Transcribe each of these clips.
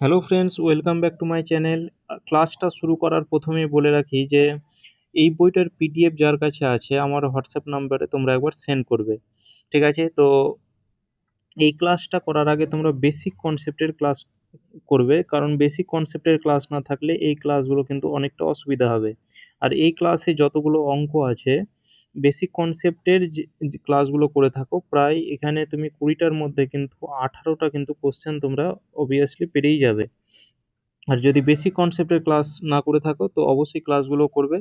Hello friends, welcome back to my channel. ক্লাসটা শুরু করার প্রথমেই বলে রাখি যে এই বইটার পিডিএফ যার কাছে আছে আমার হোয়াটসঅ্যাপ নাম্বারে তোমরা একবার সেন্ড করবে। ঠিক আছে? তো এই ক্লাসটা করার আগে তোমরা বেসিক কনসেপ্টের ক্লাস করবে, কারণ বেসিক কনসেপ্টের ক্লাস না থাকলে এই ক্লাসগুলো কিন্তু অনেকটা অসুবিধা হবে। আর এই ক্লাসে যতগুলো অঙ্ক আছে, বেসিক কনসেপ্টের যে ক্লাসগুলো করে থাকো, প্রায় এখানে তুমি 20টার মধ্যে কিন্তু 18টা কিন্তু কোশ্চেন তোমরা অবভিয়াসলি পেরেই যাবে। আর যদি বেসিক কনসেপ্টের ক্লাস না করে থাকো তো অবশ্যই ক্লাসগুলো করবে,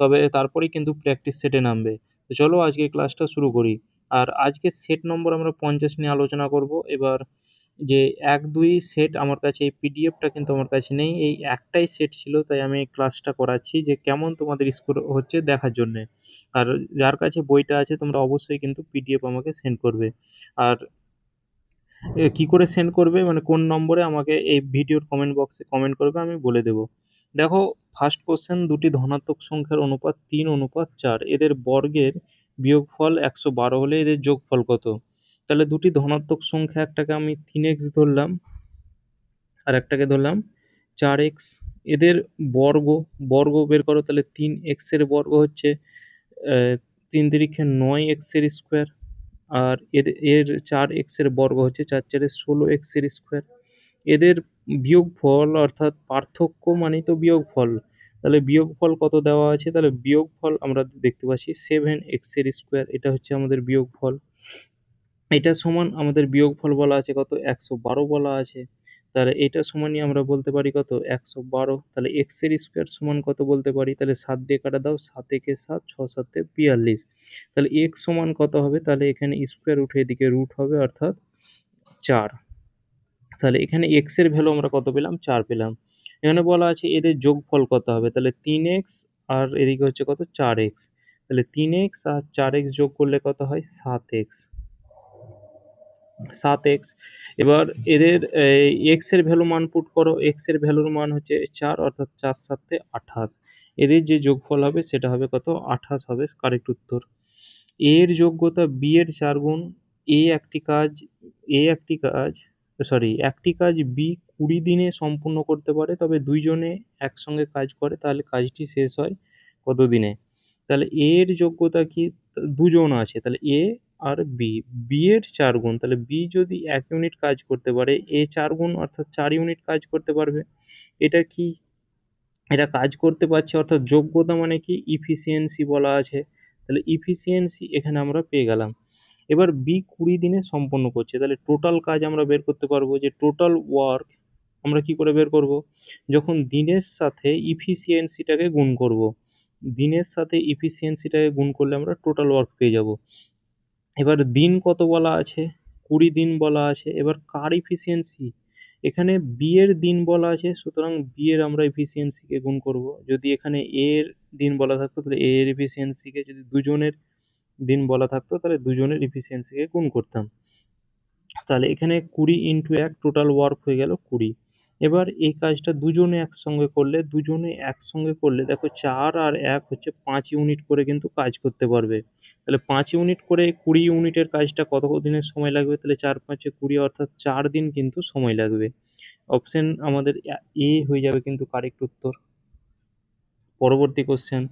তবে তারপরেই কিন্তু প্র্যাকটিস সেটে নামবে। তো চলো আজকে ক্লাসটা শুরু করি। আর আজকে সেট নম্বর আমরা 50 নিয়ে আলোচনা করব। এবার যে 1-2 সেট আমার কাছে, এই পিডিএফটা কিন্তু আমার কাছে নেই, এই একটাই সেট ছিল, তাই আমি এই ক্লাসটা করাচ্ছি যে কেমন তোমাদের স্কোর হচ্ছে দেখার জন্যে। আর যার কাছে বইটা আছে তোমরা অবশ্যই কিন্তু পিডিএফ আমাকে সেন্ড করবে। আর কি করে সেন্ড করবে, মানে কোন নম্বরে আমাকে এই ভিডিওর কমেন্ট বক্সে কমেন্ট করবে, আমি বলে দেবো। দেখো, ফার্স্ট কোশ্চেন, দুটি ধনাত্মক সংখ্যার অনুপাত 3:4, এদের বর্গের বিয়োগফল 112 হলে এদের যোগফল কত? তাহলে দুটি ধনাত্মক সংখ্যা, একটাকে আমি 3x ধরলাম আর একটাকে ধরলাম 4x। এদের বর্গ বর্গ বের করো, তাহলে 3x এর বর্গ হচ্ছে 3 × 9 এক্স এর স্কোয়ার। আর এর 4x এর বর্গ হচ্ছে 4×4 16 এক্স এর স্কোয়ার। এদের বিয়োগফল অর্থাৎ পার্থক্য মানেই তো বিয়োগফল। তাহলে বিয়োগফল কত দেওয়া আছে? তাহলে বিয়োগফল আমরা দেখতে পাচ্ছি 7x এর স্কোয়ার, এটা হচ্ছে আমাদের বিয়োগফল। এটা সমান আমাদের বিয়োগফল বলা আছে কত? 112 বলা আছে। তাহলে এটা সমানই আমরা বলতে পারি কত? 112। তাহলে এক্স এর স্কোয়ার সমান কত বলতে পারি? তাহলে 7 দিয়ে কাটা দাও, 7 একে 7, 6 7 42। তাহলে এক্স সমান কত হবে? তাহলে এখানে স্কোয়ার উঠে এদিকে রুট হবে, অর্থাৎ 4। তাহলে এখানে এক্স এর ভ্যালু আমরা কত পেলাম? 4 পেলাম। এখানে বলা আছে এদের যোগফল কত হবে? তাহলে 3x আর এদিকে হচ্ছে কত? 4x। তাহলে 3x আর 4x যোগ করলে কত হয়? 7x। 7x। এবার এদের এক্স এর ভ্যালু মান পুট করো, এক্স এর ভ্যালুর মান হচ্ছে 4, অর্থাৎ 4 7 28। এদের যে যোগফল হবে সেটা হবে কত? 28 হবে কারেক্ট উত্তর। এ এর যোগ্যতা বি এর 4 গুণ। এ একটি কাজ এ একটি কাজ একটি কাজ বি 20 দিনে সম্পূর্ণ করতে পারে, তবে দুইজনে একসঙ্গে কাজ করে, তাহলে কাজটি শেষ হয় কত দিনে? তাহলে এ এর যোগ্যতা কি? দুজন আছে, তাহলে এ আর বি। বি এর 4 গুণ, তাহলে বি যদি 1 ইউনিট কাজ করতে পারে, এ 4 গুণ অর্থাৎ 4 ইউনিট কাজ করতে পারবে। এটা কি? এটা কাজ করতে পারছে, অর্থাৎ যোগ্যতা মানে কি? ইফিসিয়েন্সি বলা আছে। তাহলে ইফিসিয়েন্সি এখানে আমরা পেয়ে গেলাম। এবার বি 20 দিনে সম্পন্ন করছে, তাহলে টোটাল কাজ আমরা বের করতে পারবো, যে টোটাল ওয়ার্ক আমরা কি করে বের করব? যখন দিনের সাথে ইফিসিয়েন্সিটাকে গুণ করব। দিনের সাথে ইফিসিয়েন্সিটাকে গুণ করলে আমরা টোটাল ওয়ার্ক পেয়ে যাব। এবার দিন কত বলা আছে? 20 দিন বলা আছে। এবার কার এফিসিয়েন্সি? এখানে বি এর দিন বলা আছে, সুতরাং বি এর আমরা এফিসিয়েন্সিকে গুণ করব। যদি এখানে এ এর দিন বলা থাকতো তাহলে এ এর এফিসিয়েন্সিকে, যদি দুজনের দিন বলা থাকতো তাহলে দুজনের এফিসিয়েন্সিকে গুণ করতাম। তাহলে এখানে 20 ইন্টু 1 টোটাল ওয়ার্ক হয়ে গেল 20। এবার এই কাজটা দুজনে একসঙ্গে করলে দেখো 4 আর 1 হচ্ছে 5 ইউনিট করে কিন্তু কাজ করতে পারবে। তাহলে 5 ইউনিট করে 20 ইউনিটের কাজটা কত দিনের সময় লাগবে? তাহলে 4 5 20, অর্থাৎ 4 দিন কিন্তু সময় লাগবে। অপশন আমাদের এ হয়ে যাবে কিন্তু কারেক্ট উত্তর। পরবর্তী কোশ্চেন,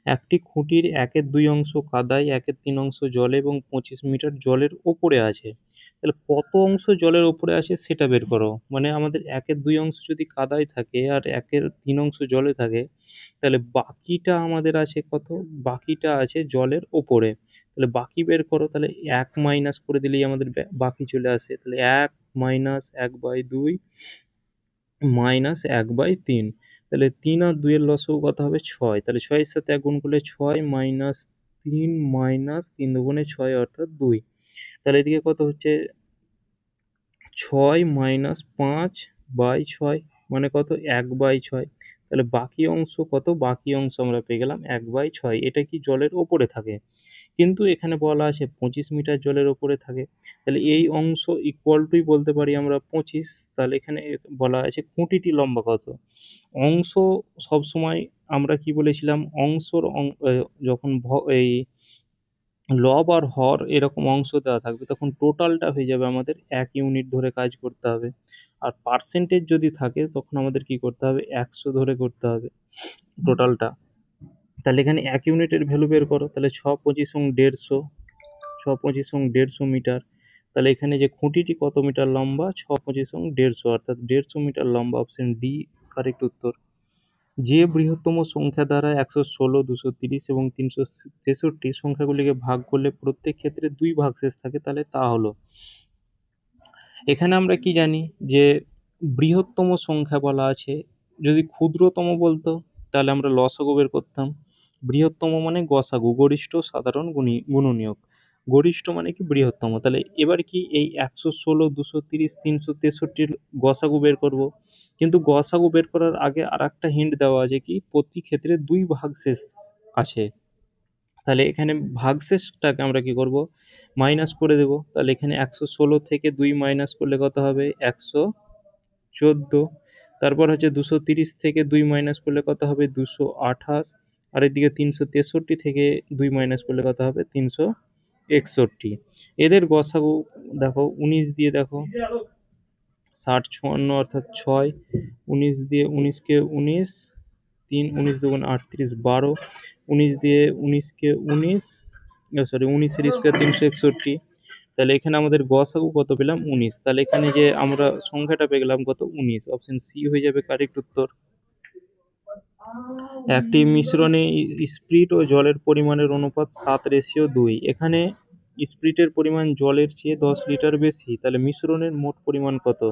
একটি খুঁটির 1/2 অংশ কাদায়, 1/3 অংশ জলে এবং 25 মিটার জলের ওপরে আছে। তাহলে কত অংশ জলের ওপরে আছে সেটা বের করো। মানে আমাদের 1/2 অংশ যদি কাদায় থাকে আর 1/3 অংশ জলে থাকে, তাহলে বাকিটা আমাদের আছে কত? বাকিটা আছে জলের ওপরে। তাহলে বাকি বের করো, তাহলে 1 মাইনাস করে দিলেই আমাদের বাকি চলে আসে। তাহলে 1 মাইনাস 1/2 মাইনাস 1/3। তাহলে 3 আর 2 এর লসাগু কত হবে? 6। তাহলে 6 এর সাথে 1 গুণ করলে 6 মাইনাস 3 মাইনাস 3 দুগুণে 6, অর্থাৎ 2। তাহলে এদিকে কত হচ্ছে? 6 মাইনাস 5/6 মানে কত? 1/6। তাহলে বাকি অংশ কত? বাকি অংশ আমরা পেয়ে গেলাম 1/6। এটা কি জলের ওপরে থাকে, কিন্তু এখানে বলা আছে 25 মিটার জলের ওপরে থাকে। তাহলে এই অংশ ইকুয়াল টুই বলতে পারি আমরা 25। তাহলে এখানে বলা আছে খুঁটিটি লম্বা কত? অংশ সবসময় আমরা কি বলেছিলাম? অংশর যখন এই লব আর হর এরকম অংশ দেওয়া থাকবে তখন টোটালটা হয়ে যাবে আমাদের 1 ইউনিট ধরে কাজ করতে হবে। আর পার্সেন্টেজ যদি থাকে তখন আমাদের কি করতে হবে, 100 ধরে করতে হবে টোটালটা। তাহলে এখানে 1 ইউনিটের ভ্যালু বের করো, তাহলে 6 25 150, 6 25 150 মিটার। তাহলে এখানে যে খুঁটিটি কত মিটার লম্বা, 6 25 150, অর্থাৎ 150 মিটার লম্বা। অপশন ডি কারেক্ট উত্তর। যে বৃহত্তম সংখ্যা দ্বারা 116, 230 এবং 363 সংখ্যাগুলিকে ভাগ করলে প্রত্যেক ক্ষেত্রে 2 ভাগশেষ থাকে, তাহলে তা হলো। এখানে আমরা কি জানি যে বৃহত্তম সংখ্যা বলা আছে, যদি ক্ষুদ্রতম বলতো তাহলে আমরা লসাগু বের করতাম। বৃহত্তম মানে গসাগু, গরিষ্ঠ সাধারণ গুণনীয়ক। গরিষ্ঠ মানে কি বৃহত্তম। তাহলে এবার কি এই 116, 230, 363 গসাগু বের করব। কিন্তু গসাগু বের করার আগে আর একটা হিন্ট দেওয়া আছে কি, প্রতি ক্ষেত্রে 2 ভাগশেষ আছে। তাহলে এখানে ভাগশেষটাকে আমরা কি করব, মাইনাস করে দেব। তাহলে এখানে 116 থেকে 2 মাইনাস করলে কত হবে, 114। তারপর হচ্ছে 230 থেকে 2 মাইনাস করলে কত হবে, 228। আর এদিকে 363 থেকে 2 মাইনাস করলে কত হবে, 361। এদের গসাগু দেখো 19 দিয়ে দেখো, 60 56 অর্থাৎ 6, 19 দিয়ে 19কে 19, 3 19 দুগুণ 38, 12, 19 দিয়ে 19কে 19, সরি 19 এর স্কোয়ার 361। তাহলে এখানে আমাদের গসাগু কত পেলাম, 19। তাহলে এখানে যে আমরা সংখ্যাটা পেয়ে গেলাম কত, 19। অপশন সি হয়ে যাবে কারেক্ট উত্তর। একটি মিশ্রণে স্পিরিট ও জলের পরিমাণের অনুপাত 7:2। এখানে স্পিরিটের পরিমাণ জলের চেয়ে 10 লিটার বেশি, তাহলে মিশ্রণের মোট পরিমাণ কত।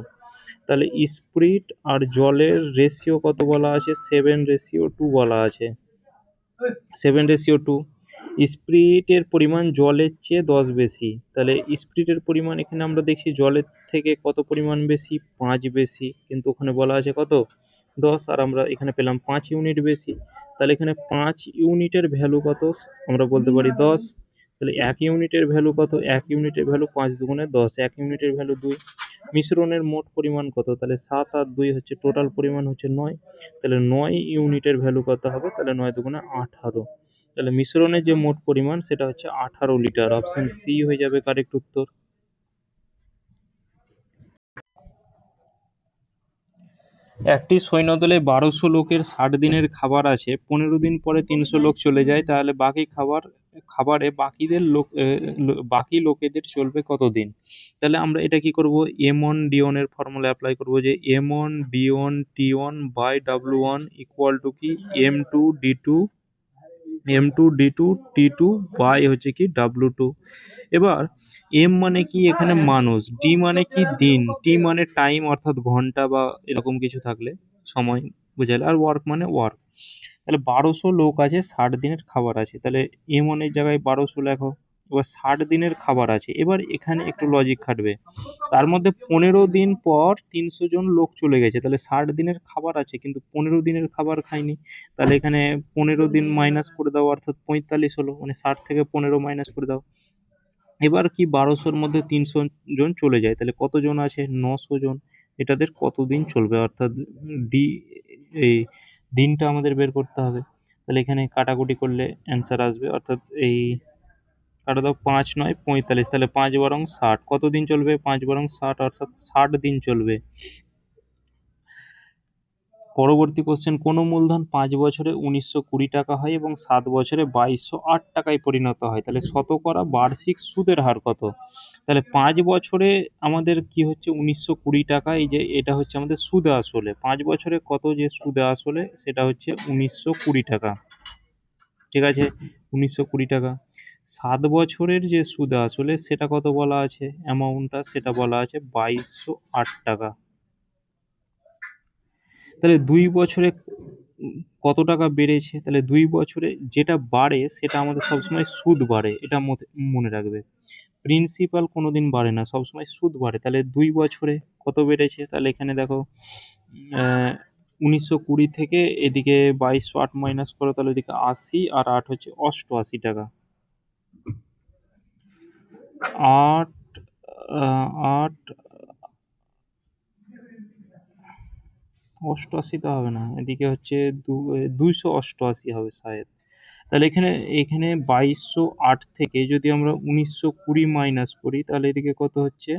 তাহলে স্পিরিট আর জলের রেশিও কত বলা আছে, 7:2 বলা আছে। 7:2। স্পিরিটের পরিমাণ জলের চেয়ে 10 বেশি, তাহলে স্পিরিটের পরিমাণ এখানে আমরা দেখছি জলের থেকে কত পরিমাণ বেশি, 5 বেশি, কিন্তু ওখানে বলা আছে কত, 10, আর আমরা এখানে পেলাম 5 ইউনিট বেশি। তাহলে এখানে 5 ইউনিটের ভ্যালু কত, আমরা বলতে পারি 10। তাহলে 1 ইউনিটের ভ্যালু কত, 1 ইউনিটের ভ্যালু 5 দুগুণে 10, 1 ইউনিটের ভ্যালু 2। মিশ্রণের মোট পরিমাণ কত, তাহলে 7 আর 2 হচ্ছে টোটাল পরিমাণ হচ্ছে 9। তাহলে 9 ইউনিটের ভ্যালু কত হবে, তাহলে 9 দুগুণে 18। তাহলে মিশ্রণের যে মোট পরিমাণ সেটা হচ্ছে 18 লিটার। অপশন সি হয়ে যাবে কারেক্ট উত্তর। একটি সৈন্যদলে 1200 লোকের 60 দিনের খাবার আছে, 15 দিন পরে 300 লোক চলে যায়, তাহলে বাকি খাবারে বাকি লোকেদের চলবে কতদিন। তাহলে আমরা এটা কি করব, M1D1 এর ফর্মুলা অ্যাপ্লাই করব, যে M1D1T1/W1 ইকুয়াল টু কি M2D2T2 বাই হচ্ছে কি W2। এবার এম মানে কি, এখানে মানুষ, ডি মানে কি দিন, টি মানে টাইম অর্থাৎ ঘন্টা বা এরকম কিছু থাকলে সময় বোঝালে, আর ওয়ার্ক মানে ওয়ার্ক। তাহলে 1200 লোক আছে, 60 দিনের খাবার আছে, তাহলে এম অনের জায়গায় 1200 লেখো। এবার 60 দিনের খাবার আছে, এবার এখানে একটু লজিক খাটবে। তার মধ্যে 15 দিন পর 300 জন লোক চলে গেছে, তাহলে 60 দিনের খাবার আছে কিন্তু 15 দিনের খাবার খায়নি। তাহলে এখানে 15 দিন মাইনাস করে দাও, অর্থাৎ 45 হলো, মানে 60 থেকে 15 মাইনাস করে দাও। এবার কি 1200-র মধ্যে 300 জন চলে যায়, তাহলে কতজন আছে, 900 জন। এটাদের কতদিন চলবে, অর্থাৎ ডি, এই দিনটা আমাদের বের করতে হবে। তাহলে এখানে কাটাকুটি করলে অ্যান্সার আসবে, অর্থাৎ এই কাটা দাও, 5 9 45, তাহলে 5 বরং 60, কতদিন চলবে, 5 বরং 60, অর্থাৎ 60 দিন চলবে। পরবর্তী কোশ্চেন, কোনো মূলধন 5 বছরে 1920 টাকা হয় এবং 7 বছরে 2208 টাকায় পরিণত হয়, তাহলে শতকরা বার্ষিক সুদের হার কত। তাহলে 5 বছরে আমাদের কি হচ্ছে, 1920 টাকা, এই যে এটা হচ্ছে আমাদের সুদে আসলে, 5 বছরে কত যে সুদে আসলে সেটা হচ্ছে 1920 টাকা, ঠিক আছে, 1920 টাকা। 7 বছরের যে সুদে আসলে সেটা কত বলা আছে, অ্যামাউন্টটা সেটা বলা আছে 2208 টাকা। তাহলে 2 বছরে কত টাকা বেড়েছে, তাহলে 2 বছরে যেটা বাড়ে সেটা আমাদের সবসময় সুদ বাড়ে, এটা মনে রাখবে। প্রিন্সিপাল কোনোদিন বাড়ে না, সবসময় সুদ বাড়ে। তাহলে 2 বছরে কত বেড়েছে, তাহলে এখানে দেখো 1920 থেকে এদিকে 2208 মাইনাস করো, তাহলে এদিকে 80, আর 8 হচ্ছে 88 টাকা। 8 8 88 তো হবে না, এদিকে হচ্ছে 288 হবে শায়দ। তাহলে এখানে এখানে 2208 থেকে যদি আমরা 1920 মাইনাস করি, তাহলে এদিকে কত হচ্ছে,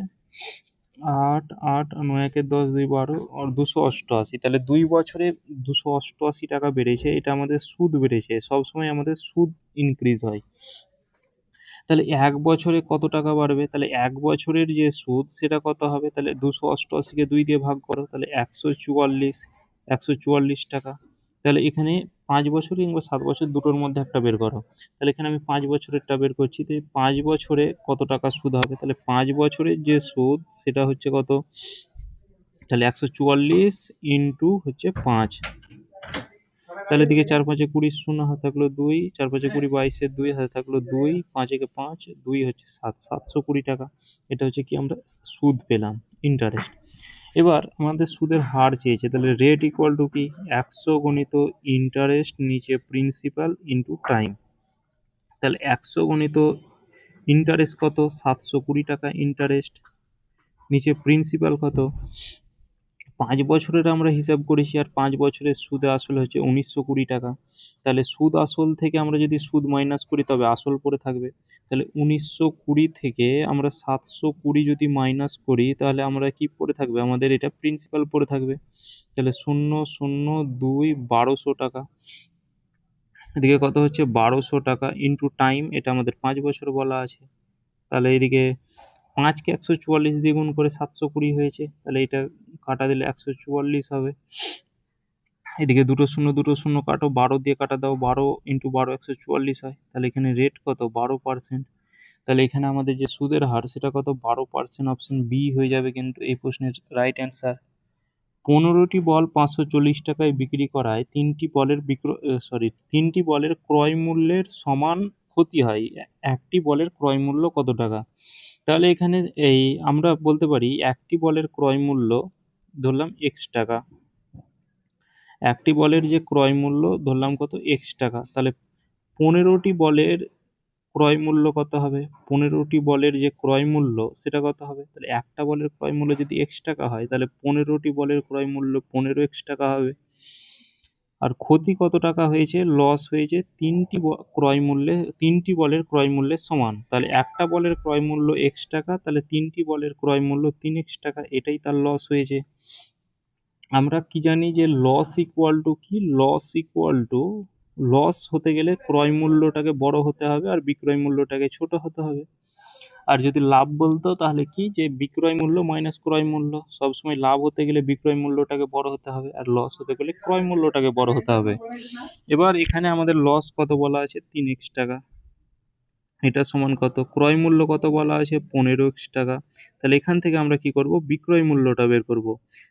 আট আট নয় একে 10 2 12 আর 288, তাহলে 2 বছরে 288 টাকা বেড়েছে। এটা আমাদের সুদ বেড়েছে, সবসময় আমাদের সুদ ইনক্রিজ হয়। তাহলে ১ বছরে কত টাকা বাড়বে? তাহলে ১ বছরের যে সুদ সেটা কত হবে? তাহলে 288-কে ২ দিয়ে ভাগ করো, তাহলে ১৪৪ টাকা। তাহলে এখানে ৫ বছর কিংবা ৭ বছর দুটোর মধ্যে একটা বের করো। তাহলে এখানে আমি ৫ বছরেরটা বের করছি। তো ৫ বছরে কত টাকা সুদ হবে? তাহলে ৫ বছরের যে সুদ সেটা হচ্ছে কত? তাহলে ১৪৪ ইন্টু হচ্ছে ৫। তাহলে এদিকে ৪ ৫ ২০, শূন্য হাতে থাকলো ২, ৪ ৫ ২০, ২২ ২ হাতে থাকলো ২, ৫ একে ৫, ২ হচ্ছে ৭, ৭২০ টাকা। এটা হচ্ছে কি আমরা সুদ পেলাম, ইন্টারেস্ট। এবার আমাদের সুদের হার চেয়েছে, তাহলে রেট ইকুয়াল টু কি? ১০০ গণিত ইন্টারেস্ট নিচে প্রিন্সিপাল ইন্টু টাইম। তাহলে ১০০ গণিত ইন্টারেস্ট কত? ৭২০ টাকা ইন্টারেস্ট, নিচে প্রিন্সিপাল কত? ৫ বছরের আমরা হিসাব করেছি, আর ৫ বছরের সুদে আসল হচ্ছে ১৯২০ টাকা। তাহলে সুদ আসল থেকে আমরা যদি সুদ মাইনাস করি তবে আসল পড়ে থাকবে। তাহলে ১৯২০ থেকে আমরা ৭২০ যদি মাইনাস করি তাহলে আমরা কি পড়ে থাকবে? আমাদের এটা প্রিন্সিপাল পড়ে থাকবে। তাহলে ০০২ ১২০০ টাকা। এদিকে কত হচ্ছে? ১২০০ টাকা ইন্টু টাইম, এটা আমাদের ৫ বছর বলা আছে। তাহলে এদিকে ৫কে ১৪৪ দিয়ে গুণ করে ৭২০ হয়েছে, তাহলে এটা কাটা দিলে ১৪৪ হবে। এদিকে দুটো শূন্য কাটো, ১২ দিয়ে কাটা দাও, ১২ ইন্টু ১২ ১৪৪ হয়। তাহলে এখানে রেট কত? ১২%। তাহলে এখানে আমাদের যে সুদের হার সেটা কত? ১২%। অপশন বি হয়ে যাবে কিন্তু এই প্রশ্নের রাইট অ্যান্সার। ১৫টি বল ৫৪০ টাকায় বিক্রি করায় তিনটি বলের ক্রয় মূল্যের সমান ক্ষতি হয়। একটি বলের ক্রয় মূল্য কত টাকা? তাহলে এখানে এই আমরা বলতে পারি একটি বলের ক্রয় মূল্য ধরলাম এক্স টাকা। একটি বলের যে ক্রয় মূল্য ধরলাম কত? এক্স টাকা। তাহলে ১৫টি বলের ক্রয় মূল্য কত হবে? ১৫টি বলের যে ক্রয় মূল্য সেটা কত হবে? তাহলে একটা বলের ক্রয় মূল্য যদি এক্স টাকা হয় তাহলে ১৫টি বলের ক্রয় মূল্য ১৫ এক্স টাকা হবে। আর ক্ষতি কত টাকা হয়েছে? লস হয়েছে তিনটি বলের ক্রয় মূল্যের সমান। তাহলে একটা বলের ক্রয় মূল্য এক্স টাকা, তাহলে তিনটি বলের ক্রয় মূল্য ৩ এক্স টাকা, এটাই তার লস হয়েছে। আমরা কি জানি যে লস ইকুয়াল টু কি? লস হতে গেলে ক্রয় মূল্যটাকে বড় হতে হবে আর বিক্রয় মূল্যটাকে ছোট হতে হবে। আর যদি লাভ বলতো তাহলে কি? যে বিক্রয় মূল্য মাইনাস ক্রয় মূল্য। সবসময় লাভ হতে গেলে বিক্রয় মূল্যটাকে বড় হতে হবে আর লস হতে গেলে ক্রয় মূল্যটাকে বড় হতে হবে। এবার এখানে আমাদের লস কত বলা আছে? ৩x টাকা। এটা সমান কত? ক্রয় মূল্য কত বলা আছে? ১৫x টাকা। তাহলে এখান থেকে আমরা কি করব? বিক্রয় মূল্যটা বের করব।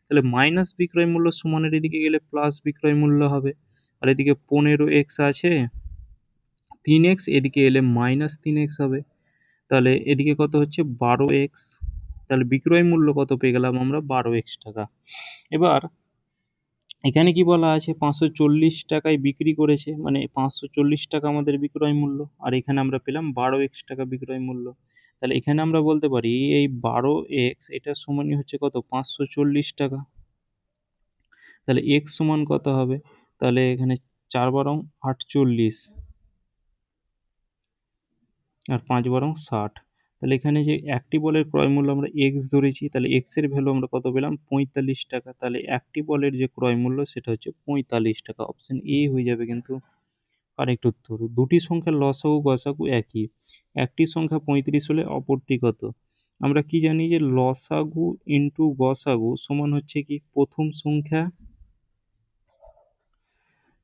তাহলে মাইনাস বিক্রয় মূল্য সমানের এদিকে গেলে প্লাস বিক্রয় মূল্য হবে। আর এদিকে ১৫x আছে, ৩x, এদিকে এলে মাইনাস ৩x হবে। তাহলে এদিকে কত হচ্ছে? ১২x। তাহলে বিক্রয় মূল্য কত পেয়ে গেলাম আমরা? ১২x টাকা। এবার এখানে কি বলা আছে? ৫৪০ টাকায় বিক্রি করেছে, মানে ৫৪০ টাকা আমাদের বিক্রয় মূল্য, আর এখানে আমরা পেলাম ১২x টাকা বিক্রয় মূল্য। তাহলে এখানে আমরা বলতে পারি এই ১২x এটা সমানই হচ্ছে কত? ৫৪০ টাকা। তাহলে x সমান কত হবে? তাহলে এখানে ৪ বারং ৪৮ আর ৫ বারং ৬০। তাহলে এখানে যে একটি বলের ক্রয় মূল্য আমরা x ধরেছি, তাহলে x এর ভ্যালু আমরা কত পেলাম? ৪৫ টাকা। তাহলে একটি বলের যে ক্রয় মূল্য সেটা হচ্ছে ৪৫ টাকা। অপশন এ হয়ে যাবে কিন্তু কারেক্ট উত্তর। দুটি সংখ্যার লসাগু গসাগু একই। একটি সংখ্যা ৩৫ হলে অপরটি কত? আমরা কি জানি যে লসাগু ইন্টু গসাগু সমান হচ্ছে কি?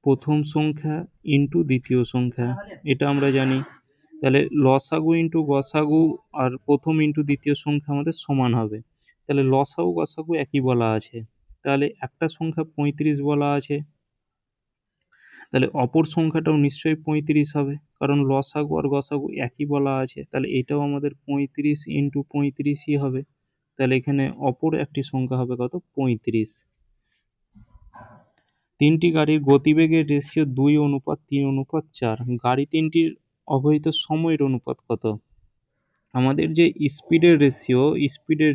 প্রথম সংখ্যা ইন্টু দ্বিতীয় সংখ্যা, এটা আমরা জানি। তাহলে লসাগু ইন্টু গসাগু আর প্রথম ইন্টু দ্বিতীয় সংখ্যা আমাদের সমান হবে। তাহলে লসাগু গসাগু একই বলা আছে। তাহলে একটা সংখ্যা ৩৫ বলা আছে, তাহলে অপর সংখ্যাটাও নিশ্চয়ই ৩৫ হবে, কারণ লসাগু আর গসাগু একই বলা আছে। তাহলে এটাও আমাদের ৩৫ ইন্টু ৩৫ই হবে। তাহলে এখানে অপর একটি সংখ্যা হবে কত? ৩৫। তিনটি গাড়ির গতিবেগের রেশিও ২:৩:৪। গাড়ি তিনটির অবহিত সময়ের অনুপাত কত? আমাদের যে স্পিডের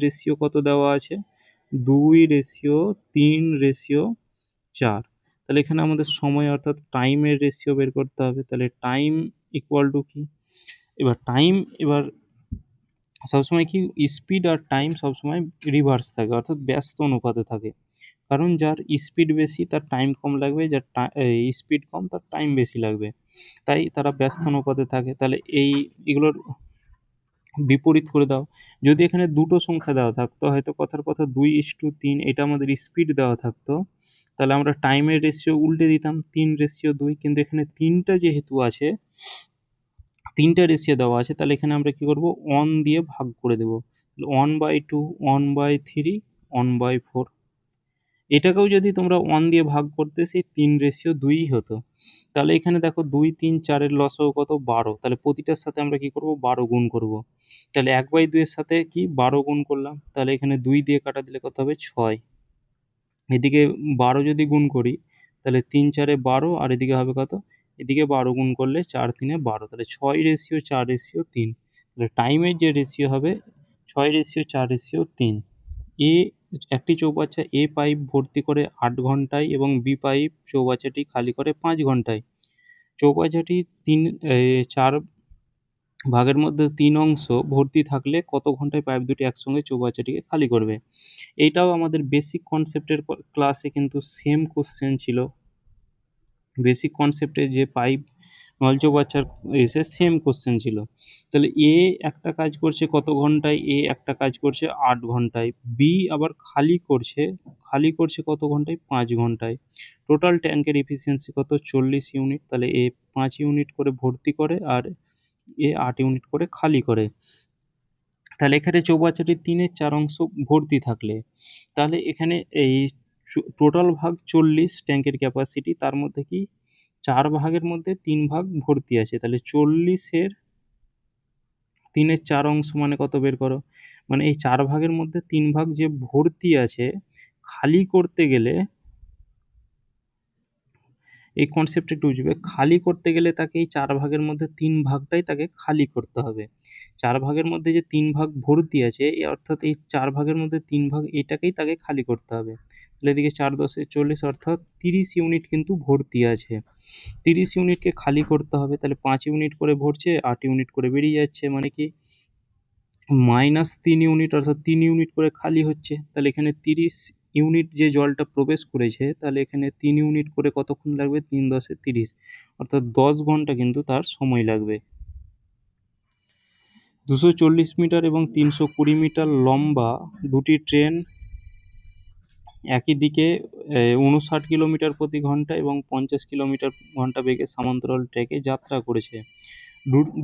রেশিও কত দেওয়া আছে? ২:৩:৪। তাহলে এখানে আমাদের সময় অর্থাৎ টাইমের রেশিও বের করতে হবে। তাহলে টাইম ইকুয়াল টু কি? এবার সবসময় কি স্পিড আর টাইম সবসময় রিভার্স থাকে, অর্থাৎ ব্যস্ত অনুপাতে থাকে। কারণ যার স্পিড বেশি তার টাইম কম লাগবে, যার স্পিড কম তার টাইম বেশি লাগবে, তাই তারা ব্যস্ত অনুপাতে থাকে। তাহলে এগুলোর বিপরীত করে দাও। যদি এখানে দুটো সংখ্যা দেওয়া থাকতো, হয়তো কথার কথা 2:3, এটা আমাদের স্পিড দেওয়া থাকতো, তাহলে আমরা টাইমের রেশিও উল্টে দিতাম 3:2। কিন্তু এখানে তিনটা যেহেতু আছে, তিনটা রেশিও দেওয়া আছে, তাহলে এখানে আমরা কি করব, 1 দিয়ে ভাগ করে দেবো। 1/2, 1/3, 1/4। এটাকেও যদি তোমরা 1 দিয়ে ভাগ করতে, সেই 3:2 হতো। তাহলে এখানে দেখো 2, 3, 4 এর লসাগু কত, 12। তাহলে প্রতিটার সাথে আমরা কি করব, 12 গুণ করব। তাহলে 1/2 এর সাথে কি 12 গুণ করলাম, তাহলে এখানে 2 দিয়ে কাটা দিলে কত হবে, 6। এদিকে 12 যদি গুণ করি, তাহলে 3 4 এ 12, আর এদিকে হবে কত, এদিকে 12 গুণ করলে 4 3 এ 12, তাহলে 6:4:3। তাহলে টাইমের যে রেশিও হবে 6:4:3। এ একটি চৌবাচ্চা এ পাইপ ভর্তি করে 8 ঘন্টায় এবং বি পাইপ চৌবাচ্চাটি খালি করে 5 ঘন্টায়। চৌবাচ্চাটি 4 ভাগের মধ্যে 3 অংশ ভর্তি থাকলে কত ঘন্টায় পাইপ দুটি একসঙ্গে চৌবাচ্চাটিকে খালি করবে? এইটাও আমাদের বেসিক কনসেপ্টের ক্লাসে কিন্তু সেম কোশ্চেন ছিল। বেসিক কনসেপ্টে যে পাইপ নল চৌবাচ্চার এসে সেম কোশ্চেন ছিল। তাহলে এ একটা কাজ করছে কত ঘন্টায়, এ একটা কাজ করছে 8 ঘন্টায়, বি আবার খালি করছে কত ঘন্টায়, 5 ঘন্টায়। টোটাল ট্যাঙ্কের এফিসিয়েন্সি কত, 40 ইউনিট। তাহলে এ 5 ইউনিট করে ভর্তি করে আর এ 8 ইউনিট করে খালি করে। তাহলে এখানে চৌবাচ্চাটির 3/4 অংশ ভর্তি থাকলে, তাহলে এখানে এই টোটাল ভাগ 40 ট্যাঙ্কের ক্যাপাসিটি, তার মধ্যে কি 4 ভাগের মধ্যে 3 ভাগ ভর্তি আছে। তাহলে 40-এর 3/4 অংশ মানে কত বের করো। মানে এই 4 ভাগের মধ্যে 3 ভাগ যে ভর্তি আছে, খালি করতে গেলে এই কনসেপ্টটা একটু বুঝবে। খালি করতে গেলে তাকে এই 4 ভাগের মধ্যে 3 ভাগটাই তাকে খালি করতে হবে। 4 ভাগের মধ্যে যে 3 ভাগ ভর্তি আছে, অর্থাৎ এই 4 ভাগের মধ্যে 3 ভাগ এটাকেই তাকে খালি করতে হবে। তাহলে এদিকে 4 10 40, অর্থাৎ 30 ইউনিট কিন্তু ভর্তি আছে। 30 ইউনিটকে খালি করতে হবে। তাহলে 5 ইউনিট করে ভরছে, 8 ইউনিট করে বেরিয়ে যাচ্ছে, মানে কি -3 ইউনিট, অর্থাৎ 3 ইউনিট করে খালি হচ্ছে। তাহলে এখানে 30 ইউনিট যে জলটা প্রবেশ করেছে, তাহলে এখানে 3 ইউনিট করে কতক্ষণ লাগবে, 3 10 30, অর্থাৎ 10 ঘন্টা কিন্তু তার সময় লাগবে। 240 মিটার এবং 320 মিটার লম্বা দুটি ট্রেন একই দিকে 59 কিলোমিটার প্রতি ঘন্টা এবং 50 কিলোমিটার ঘন্টা বেগে সমান্তরাল ট্র্যাকে যাত্রা করেছে।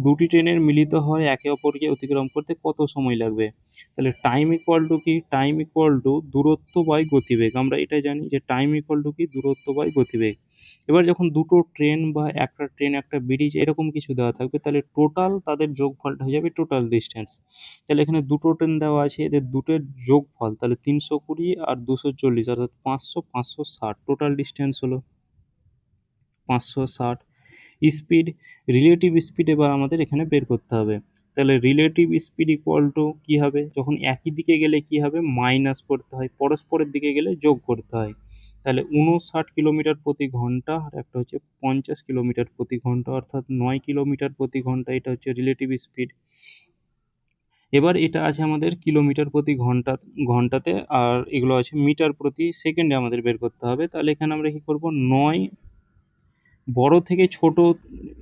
দুটি ট্রেনের মিলিত হয় একে অপরকে অতিক্রম করতে কত সময় লাগবে? তাহলে টাইম ইকুয়াল টু কি, টাইম ইকুয়াল টু দূরত্ব বাই গতিবেগ। আমরা এটা জানি যে টাইম ইকুয়াল টু কি, দূরত্ব বাই গতিবেগ। এবার যখন দুটো ট্রেন বা একটা ট্রেন একটা ব্রিজ এরকম কিছু দেওয়া থাকবে, তাহলে টোটাল তাদের যোগফলটা হয়ে যাবে টোটাল ডিস্টেন্স। তাহলে এখানে দুটো ট্রেন দেওয়া আছে, এদের দুটোর যোগফল তাহলে 320 আর 240, অর্থাৎ 500 560, টোটাল ডিস্টেন্স হলো 560। স্পিড, রিলেটিভ স্পিড এবার আমাদের এখানে বের করতে হবে। তাহলে রিলেটিভ স্পিড ইকুয়াল টু কী হবে, যখন একই দিকে গেলে কী হবে, মাইনাস করতে হয়, পরস্পরের দিকে গেলে যোগ করতে হয়। তাহলে 59 কিলোমিটার প্রতি ঘন্টা, আর একটা হচ্ছে 50 কিলোমিটার প্রতি ঘন্টা, অর্থাৎ 9 কিলোমিটার প্রতি ঘন্টা, এটা হচ্ছে রিলেটিভ স্পিড। এবার এটা আছে আমাদের কিলোমিটার প্রতি ঘন্টাতে, আর এগুলো আছে মিটার প্রতি সেকেন্ডে আমাদের বের করতে হবে। তাহলে এখানে আমরা কি করব, 9 বড় থেকে ছোট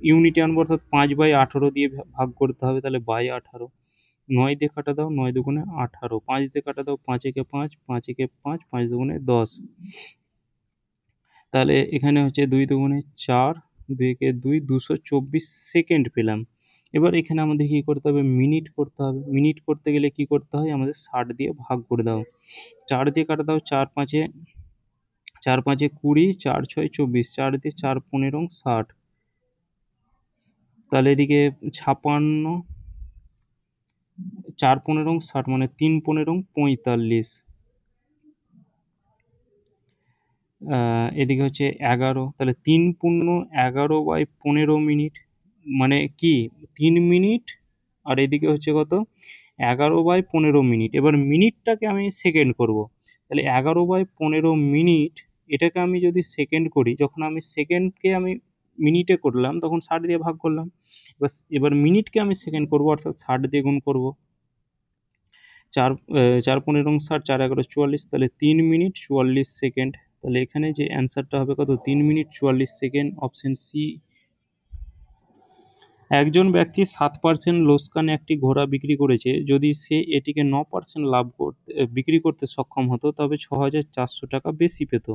ইউনিটে আনবো, অর্থাৎ 5/18 দিয়ে ভাগ করতে হবে। তাহলে বাই 18, 9 দিয়ে কাটা দাও, 9 দুগুণে 18, 5 দিয়ে কাটা দাও, 5 একে 5, 5 একে 5, 5 দুগুণে 10। তাহলে এখানে হচ্ছে 2 দুগুণে 4, 2 একে 2, 224 সেকেন্ড পেলাম। এবার এখানে আমাদের কি করতে হবে, মিনিট করতে হবে। মিনিট করতে গেলে কি করতে হয়, আমাদের 60 দিয়ে ভাগ করে দাও, 4 দিয়ে কাটা দাও, 4 5-এ 20, 4 6 24, 4 দিয়ে 4 15 60। তাহলে এদিকে 56, 4 15 60, মানে 3 15 45। এদিকে হচ্ছে 11, তাহলে 3 পূর্ণ 11/15 মিনিট, মানে কি 3 মিনিট, আর এদিকে হচ্ছে কত, 11/15 মিনিট। এবার মিনিটটাকে আমি সেকেন্ড করব। তাহলে 11/15 মিনিট, এটাকে আমি যদি সেকেন্ড করি, যখন আমি সেকেন্ডকে আমি মিনিটে করলাম তখন 60 দিয়ে ভাগ করলাম। এবার মিনিটকে আমি সেকেন্ড করব, অর্থাৎ 60 দিয়ে গুণ করব। 4×15=60, 4×11=44, তাহলে 3 মিনিট 44 সেকেন্ড। তাহলে এখানে যে অ্যান্সারটা হবে কত, 3 মিনিট 44 সেকেন্ড, অপশন সি। একজন ব্যক্তি 7% লোকসানে একটি ঘোড়া বিক্রি করেছে। যদি সে এটিকে 9% লাভ বিক্রি করতে সক্ষম হতো, তবে 6,400 টাকা বেশি পেত।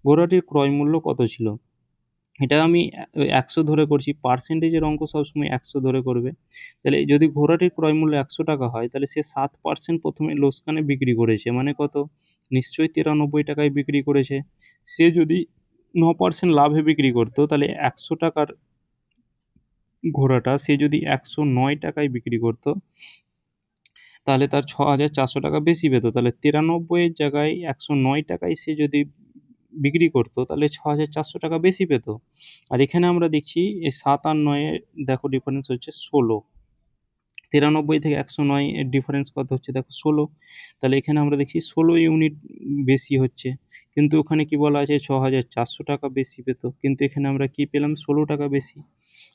ঘোড়াটির ক্রয় মূল্য কত ছিল? এটা আমি 100 ধরে করছি, পার্সেন্টেজের অঙ্ক সবসময় 100 ধরে করবে। তাহলে যদি ঘোড়াটির ক্রয় মূল্য 100 টাকা হয়, তাহলে সে 7% প্রথমে লোকসানে বিক্রি করেছে, মানে কত? নিশ্চয়ই 93 টাকায় বিক্রি করেছে। সে যদি 9% লাভে বিক্রি করতো, তাহলে 100 টাকার ঘোড়াটা সে যদি 109 টাকায় বিক্রি করতো, তাহলে তার 6,400 টাকা বেশি পেত। তাহলে 93 এর জায়গায় 109 টাকায় সে যদি বিক্রি করতো, তাহলে 6,400 টাকা বেশি পেত। আর এখানে আমরা দেখছি এই 7 আর 9 এর দেখো ডিফারেন্স হচ্ছে 16। 93 থেকে 109 এর ডিফারেন্স কত হচ্ছে দেখো, 16। তাহলে এখানে আমরা দেখছি 16 ইউনিট বেশি হচ্ছে, কিন্তু ওখানে কি বলা আছে 6,400 টাকা বেশি পেত, কিন্তু এখানে আমরা কি পেলাম 16 টাকা বেশি,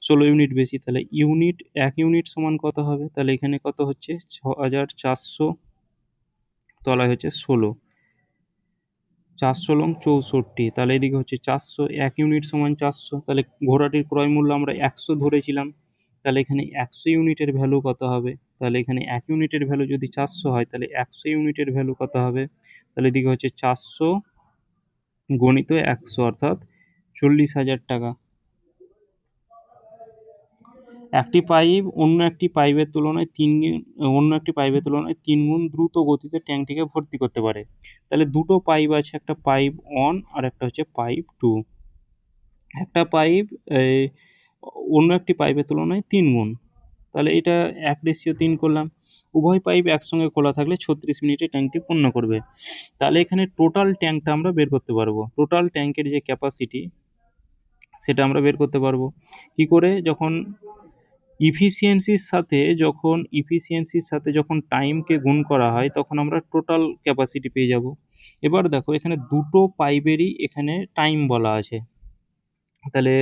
16 ইউনিট বেশি। তাহলে ইউনিট, 1 ইউনিট সমান কত হবে? তাহলে এখানে কত হচ্ছে 6,400, তলায় হচ্ছে 16, 400 লং 64, তাহলে এদিকে হচ্ছে 400, 1 ইউনিট সমান 400। তাহলে ঘোড়াটির ক্রয় মূল্য আমরা 100 ধরেছিলাম, তাহলে এখানে 100 ইউনিটের ভ্যালু কত হবে? তাহলে এখানে 1 ইউনিটের ভ্যালু যদি 400 হয়, তাহলে 100 ইউনিটের ভ্যালু কত হবে? তাহলে এদিকে হচ্ছে 400 গণিত 100, অর্থাৎ 40,000 টাকা। একটি পাইপ অন্য একটি পাইপের তুলনায় 3 গুণ দ্রুত গতিতে ট্যাঙ্কটিকে ভর্তি করতে পারে। তাহলে দুটো পাইপ আছে, একটা পাইপ 1 আর একটা হচ্ছে পাইপ 2। একটা পাইপ অন্য একটি পাইপের তুলনায় 3 গুণ, তাহলে এটা 1:3 করলাম। উভয় পাইপ একসঙ্গে খোলা থাকলে 36 মিনিটে ট্যাঙ্কটি পূর্ণ করবে। তাহলে এখানে টোটাল ট্যাঙ্কটা আমরা বের করতে পারবো। টোটাল ট্যাঙ্কের যে ক্যাপাসিটি, সেটা আমরা বের করতে পারবো কি করে? যখন ইফিসিয়েন্সির সাথে যখন টাইমকে গুণ করা হয়, তখন আমরা টোটাল ক্যাপাসিটি পেয়ে যাব। এবার দেখো এখানে দুটো পাইপেরই এখানে টাইম বলা আছে, তাহলে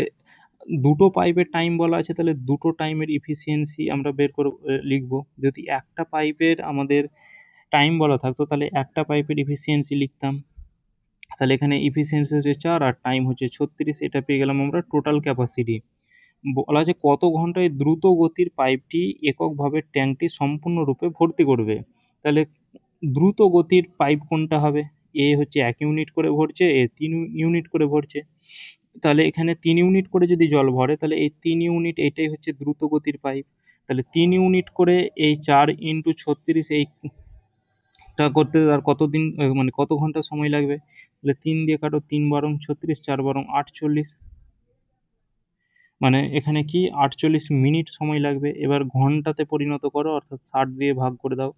দুটো পাইপের টাইম বলা আছে, তাহলে দুটো টাইমের ইফিসিয়েন্সি আমরা বের করে লিখবো। যদি একটা পাইপের আমাদের টাইম বলা থাকতো, তাহলে একটা পাইপের ইফিসিয়েন্সি লিখতাম। তাহলে এখানে ইফিসিয়েন্সি হচ্ছে 4 আর টাইম হচ্ছে 36, এটা পেয়ে গেলাম আমরা টোটাল ক্যাপাসিটি। বলা আছে কত ঘন্টায় দ্রুত গতির পাইপটি এককভাবে ট্যাঙ্কটি সম্পূর্ণরূপে ভর্তি করবে। তাহলে দ্রুত গতির পাইপ কোনটা হবে? এ হচ্ছে 1 ইউনিট করে ভরছে, এ 3 ইউনিট করে ভরছে। তাহলে এখানে 3 ইউনিট করে যদি জল ভরে, তাহলে এই 3 ইউনিট, এইটাই হচ্ছে দ্রুত গতির পাইপ। তাহলে 3 ইউনিট করে এই 4 × 36, এইটা করতে আর কতদিন, মানে কত ঘন্টা সময় লাগবে? তাহলে 3 দিয়ে কাটো, 3 বারং 36, 4 বারং 48, মানে এখানে কি 48 মিনিট সময় লাগবে। এবার ঘন্টাতে পরিণত করো, অর্থাৎ 60 দিয়ে ভাগ করে দাও,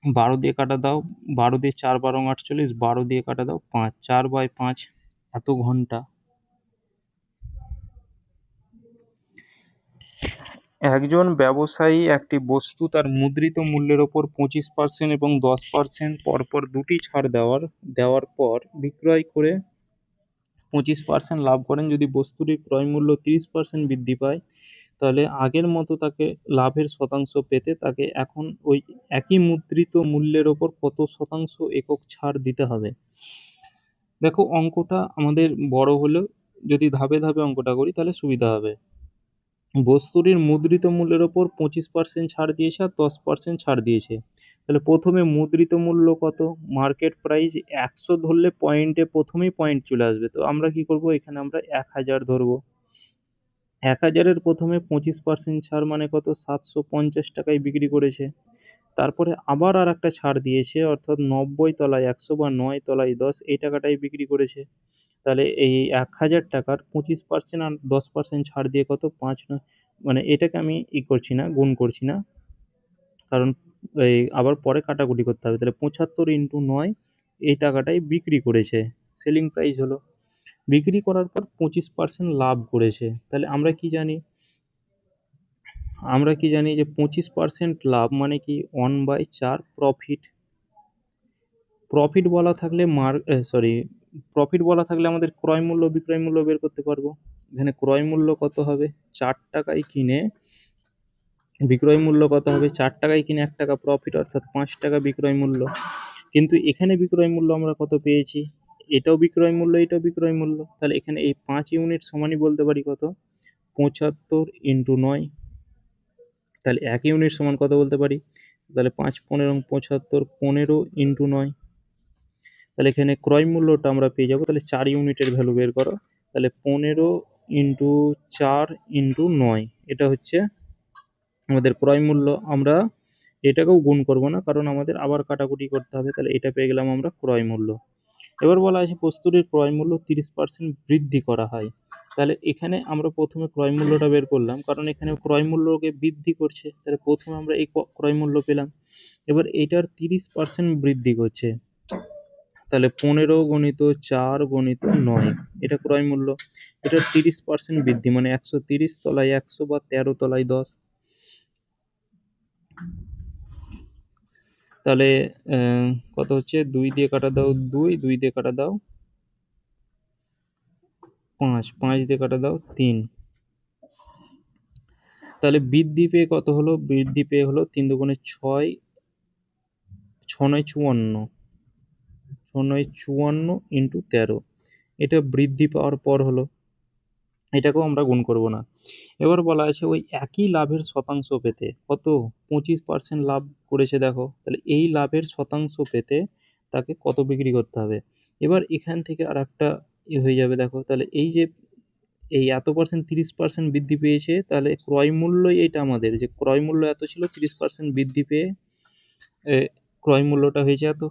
12 দিয়ে কাটা দাও, 12 দিয়ে 4 বারং 48, 12 দিয়ে কাটা দাও 5, 4/5 এত ঘন্টা। একজন ব্যবসায়ী একটি বস্তু তার মুদ্রিত মূল্যের ওপর 25% এবং 10% পরপর দুটি ছাড় দেওয়ার পর বিক্রয় করে 25% লাভ করেন। যদি বস্তুটির ক্রয় মূল্য 30% বৃদ্ধি পায়, তাহলে আগের মতো তাকে লাভের শতাংশ পেতে তাকে এখন ওই একই মুদ্রিত মূল্যের ওপর কত শতাংশ একক ছাড় দিতে হবে। দেখো অঙ্কটা আমাদের বড় হলেও যদি ধাপে ধাপে অঙ্কটা করি, তাহলে সুবিধা হবে। বস্তুটির মুদ্রিত মূল্যের ওপর 25% ছাড় দিয়েছে আর 10% ছাড় দিয়েছে। তাহলে প্রথমে মুদ্রিত মূল্য কত? মার্কেট প্রাইস 100 ধরলে পয়েন্টে প্রথমেই পয়েন্ট চলে আসবে, তো আমরা কি করব, এখানে আমরা 1000 ধরবো। 1000-এর প্রথমে 25% ছাড় মানে কত? 750 টাকায় বিক্রি করেছে। তারপরে আবার আর একটা ছাড় দিয়েছে, অর্থাৎ 90 তলায় 100 বা 9 তলায় 10, এই টাকাটাই বিক্রি করেছে। তাহলে এই 1000 টাকার 25% আর 10% ছাড় দিয়ে কত? 5, মানে এটাকে আমি করছি না, গুণ করছি না, কারণ এই আবার পরে কাটাকুটি করতে হবে। তাহলে 75 × 9 এই টাকাটাই বিক্রি করেছে, সেলিং প্রাইস হলো। বিক্রি করার পর 25% লাভ করেছে। তাহলে আমরা কি জানি? যে 25% লাভ মানে কি 1/4 প্রফিট। প্রফিট বলা থাকলে প্রফিট বলা থাকলে আমাদের ক্রয় মূল্য বিক্রয় মূল্য বের করতে পারবো। এখানে ক্রয় মূল্য কত হবে? 4 টাকায় কিনে বিক্রয় মূল্য কত হবে? 4 টাকায় কিনে 1 টাকা প্রফিট, অর্থাৎ 5 টাকা বিক্রয় মূল্য। কিন্তু এখানে বিক্রয় মূল্য আমরা কত পেয়েছি? এটাও বিক্রয় মূল্য, এটাও বিক্রয় মূল্য। তাহলে এখানে এই 5 ইউনিট সমানই বলতে পারি কত? 75 ইন্টু 9। তাহলে 1 ইউনিট সমান কত বলতে পারি? তাহলে 5 15 75, 15 ইন্টু 9। তাহলে এখানে ক্রয় মূল্যটা আমরা পেয়ে যাবো। তাহলে 4 ইউনিটের ভ্যালু বের করো। তাহলে 15 ইন্টু 4 ইন্টু 9, এটা হচ্ছে আমাদের ক্রয় মূল্য। আমরা এটাকেও গুণ করব না, কারণ আমাদের আবার কাটাকুটি করতে হবে। তাহলে এটা পেয়ে গেলাম আমরা ক্রয় মূল্য। এবার বলা আছে প্রস্তুতির ক্রয় মূল্য 30% বৃদ্ধি করা হয়। তাহলে এখানে আমরা প্রথমে ক্রয় মূল্যটা বের করলাম, কারণ এখানে ক্রয় মূল্যকে বৃদ্ধি করছে। তাহলে প্রথমে আমরা এই ক্রয় মূল্য পেলাম। এবার এটার 30% বৃদ্ধি করছে। তাহলে 15 গুণিত 4 গুণিত 9, এটা ক্রয় মূল্য। এটার 30% বৃদ্ধি মানে 130 তলায় 100 বা 13 তলায় 10। তাহলে কত হচ্ছে? 2 দিয়ে কাটা দাও 2, 2 দিয়ে কাটা দাও 5, 5 দিয়ে কাটা দাও 3। তাহলে বৃদ্ধি পেয়ে কত হলো? বৃদ্ধি পেয়ে হলো 3 দুগুণে 6, 6 9 54, 6 9 54 ইন্টু 13। এটা বৃদ্ধি পাওয়ার পর হলো। এটাকেও আমরা গুণ করব না। এবার বলা আছে ওই একই লাভের শতাংশ পেতে কত? 25% লাভ করেছে দেখো। তাহলে এই লাভের শতাংশ পেতে তাকে কত বিক্রি করতে হবে? এবার এখান থেকে আরেকটা হয়ে যাবে দেখো। তাহলে এই যে এই এত পার্সেন্ট 30% বৃদ্ধি পেয়েছে, তাহলে ক্রয় মূল্যই এটা আমাদের, যে ক্রয় মূল্য এত ছিল, 30% বৃদ্ধি পেয়ে ক্রয় মূল্যটা হয়েছে এত।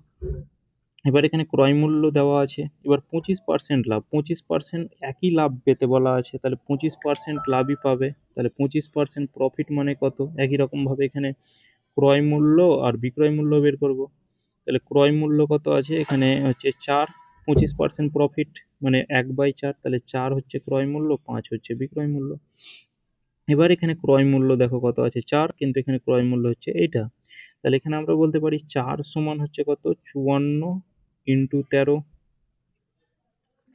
এবার এখানে ক্রয় মূল্য দেওয়া আছে। এবার 25% লাভ, 25% একই লাভ পেতে বলা আছে। তাহলে 25% লাভই পাবে। তাহলে 25% প্রফিট মানে কত? একই রকমভাবে এখানে ক্রয় মূল্য আর বিক্রয় মূল্য বের করব। তাহলে ক্রয় মূল্য কত আছে? এখানে হচ্ছে 4, 25% প্রফিট মানে 1/4। তাহলে 4 হচ্ছে ক্রয় মূল্য, 5 হচ্ছে বিক্রয় মূল্য। এবার এখানে ক্রয় মূল্য দেখো কত আছে? 4, কিন্তু এখানে ক্রয় মূল্য হচ্ছে এইটা। তাহলে এখানে আমরা বলতে পারি 4 সমান হচ্ছে কত? 54 ইন্টু 13।